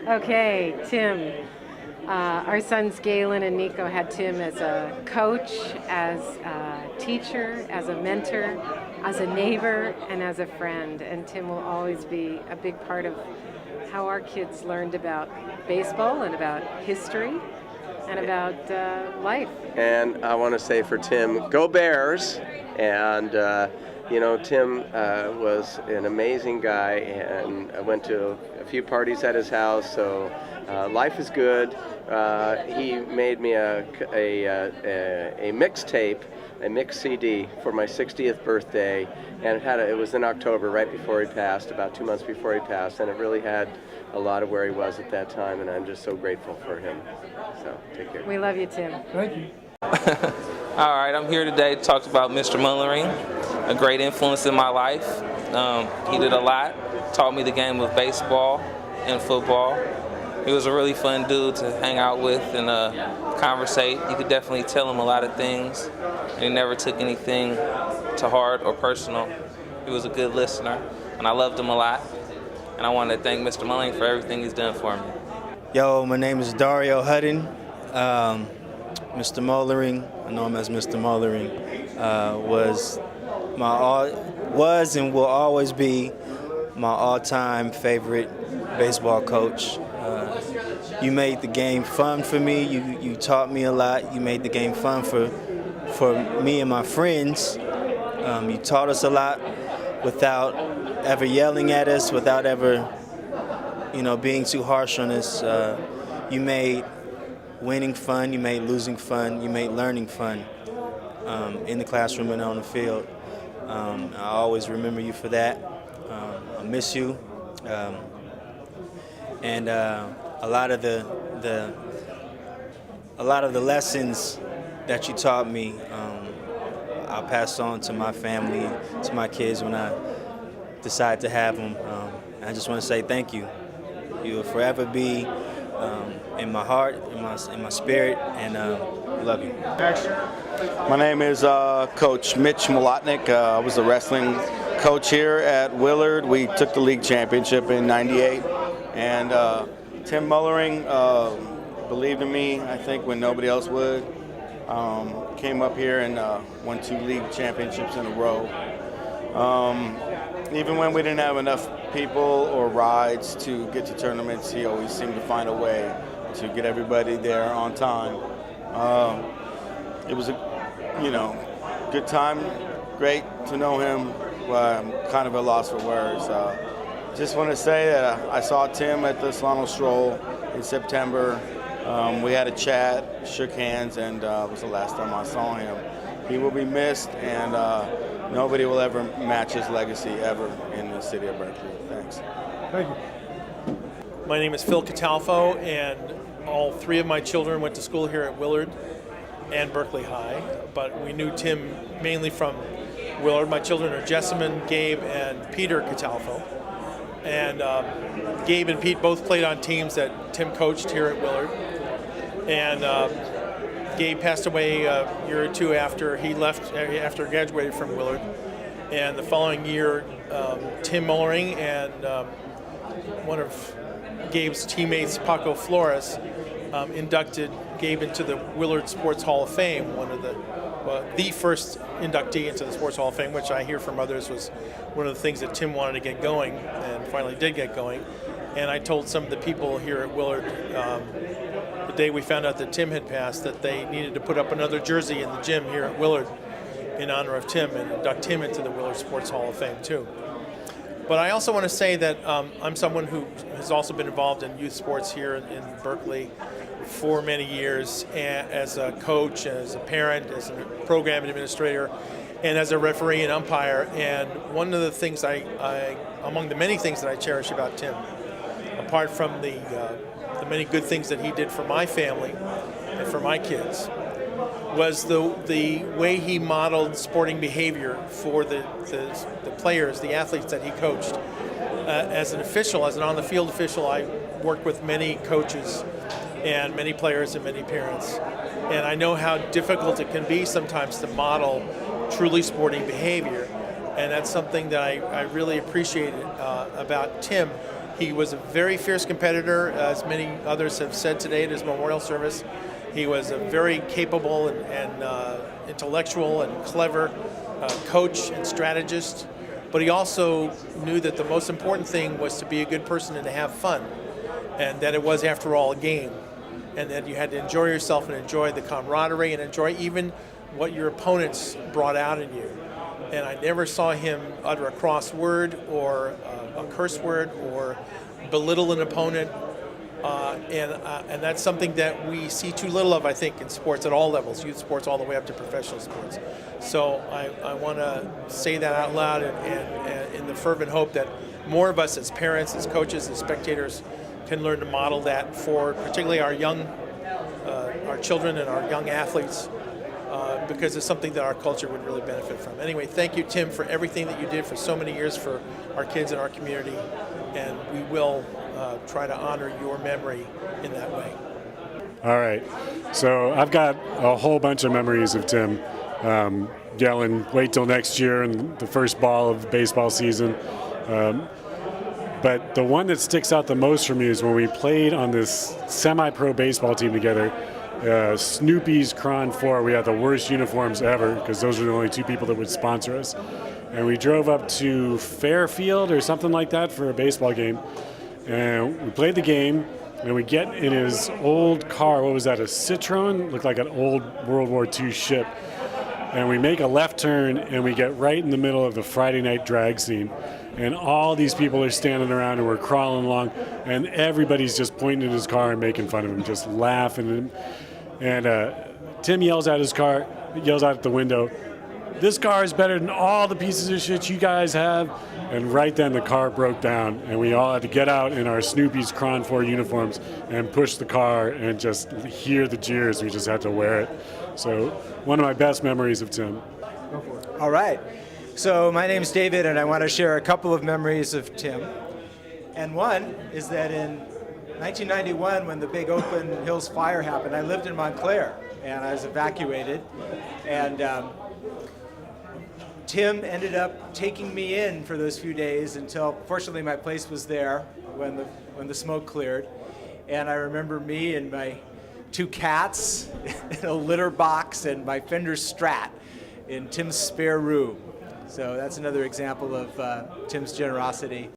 Okay, Tim. Our sons Galen and Nico had Tim as a coach, as a teacher, as a mentor, as a neighbor, and as a friend. And Tim will always be a big part of how our kids learned about baseball and about history and about life. And I want to say for Tim, go Bears! And Tim was an amazing guy, and I went to a few parties at his house, so life is good. He made me a mixtape, a mix CD for my 60th birthday, and it was in October, right before he passed, about 2 months before he passed, and it really had a lot of where he was at that time, and I'm just so grateful for him. So take care. We love you, Tim. Thank you. All right, I'm here today to talk about Mr. Moellering, a great influence in my life. He did a lot, taught me the game of baseball and football. He was a really fun dude to hang out with and conversate. You could definitely tell him a lot of things, and he never took anything to heart or personal. He was a good listener, and I loved him a lot. And I want to thank Mr. Moellering for everything he's done for me. Yo, my name is Dario Hutton. Mr. Moellering, I know him as Mr. Moellering, was and will always be my all-time favorite baseball coach. You made the game fun for me. You taught me a lot. You made the game fun for me and my friends. You taught us a lot without ever yelling at us, without ever, being too harsh on us. You made winning fun, you made losing fun, you made learning fun in the classroom and on the field. I always remember you for that. I miss you. And a lot of the lessons that you taught me, I'll pass on to my family, to my kids when I decide to have them. I just want to say thank you. You will forever be in my heart, in my spirit, and love you. My name is Coach Mitch Molotnik. I was the wrestling coach here at Willard. We took the league championship in '98, and Tim Moellering believed in me, I think, when nobody else would. Came up here and won 2 league championships in a row. Even when we didn't have enough people or rides to get to tournaments, he always seemed to find a way to get everybody there on time. It was a, good time, great to know him. I'm kind of at a loss for words. Just want to say that I saw Tim at the Solano Stroll in September. We had a chat, shook hands, and it was the last time I saw him. He will be missed, and nobody will ever match his legacy ever in the city of Berkeley. Thanks. Thank you. My name is Phil Catalfo, and all 3 of my children went to school here at Willard and Berkeley High, but we knew Tim mainly from Willard. My children are Jessamine, Gabe, and Peter Catalfo. And Gabe and Pete both played on teams that Tim coached here at Willard. And Gabe passed away a year or 2 after he left, after graduated from Willard. And the following year, Tim Moellering and one of Gabe's teammates, Paco Flores, inducted Gabe into the Willard Sports Hall of Fame, one of the first inductee into the Sports Hall of Fame, which I hear from others was one of the things that Tim wanted to get going and finally did get going. And I told some of the people here at Willard the day we found out that Tim had passed that they needed to put up another jersey in the gym here at Willard in honor of Tim and induct him into the Willard Sports Hall of Fame too. But I also want to say that I'm someone who has also been involved in youth sports here in Berkeley for many years, as a coach, as a parent, as a program administrator, and as a referee and umpire. And one of the things among the many things that I cherish about Tim, apart from the many good things that he did for my family and for my kids, was the way he modeled sporting behavior for the players, the athletes that he coached. As an official, as an on-the-field official, I worked with many coaches and many players and many parents. And I know how difficult it can be sometimes to model truly sporting behavior. And that's something that I really appreciated about Tim, He was a very fierce competitor, as many others have said today at his memorial service. He was a very capable and intellectual and clever coach and strategist, but he also knew that the most important thing was to be a good person and to have fun, and that it was, after all, a game, and that you had to enjoy yourself and enjoy the camaraderie and enjoy even what your opponents brought out in you. And I never saw him utter a cross word or a curse word or belittle an opponent. And that's something that we see too little of, I think, in sports at all levels, youth sports all the way up to professional sports. So I want to say that out loud and in the fervent hope that more of us as parents, as coaches, as spectators can learn to model that for particularly our children and our young athletes, because it's something that our culture would really benefit from. Anyway, thank you, Tim, for everything that you did for so many years for our kids and our community, and we will try to honor your memory in that way. All right. So I've got a whole bunch of memories of Tim. Yelling, wait till next year and the first ball of the baseball season. But the one that sticks out the most for me is when we played on this semi-pro baseball team together. Snoopy's Cron 4, we had the worst uniforms ever because those were the only two people that would sponsor us. And we drove up to Fairfield or something like that for a baseball game. And we played the game, and we get in his old car. What was that, a Citroen? Looked like an old World War II ship. And we make a left turn, and we get right in the middle of the Friday night drag scene. And all these people are standing around, and we're crawling along, and everybody's just pointing at his car and making fun of him, just laughing. And Tim yells out the window, "This car is better than all the pieces of shit you guys have." And right then the car broke down, and we all had to get out in our Snoopy's Cron 4 uniforms and push the car and just hear the jeers. We just had to wear it. So one of my best memories of Tim. All right. So my name's David, and I want to share a couple of memories of Tim. And one is that in 1991, when the big Oakland Hills fire happened, I lived in Montclair, and I was evacuated. And Tim ended up taking me in for those few days until, fortunately, my place was there when the smoke cleared. And I remember me and my 2 cats in a litter box and my Fender Strat in Tim's spare room. So that's another example of Tim's generosity.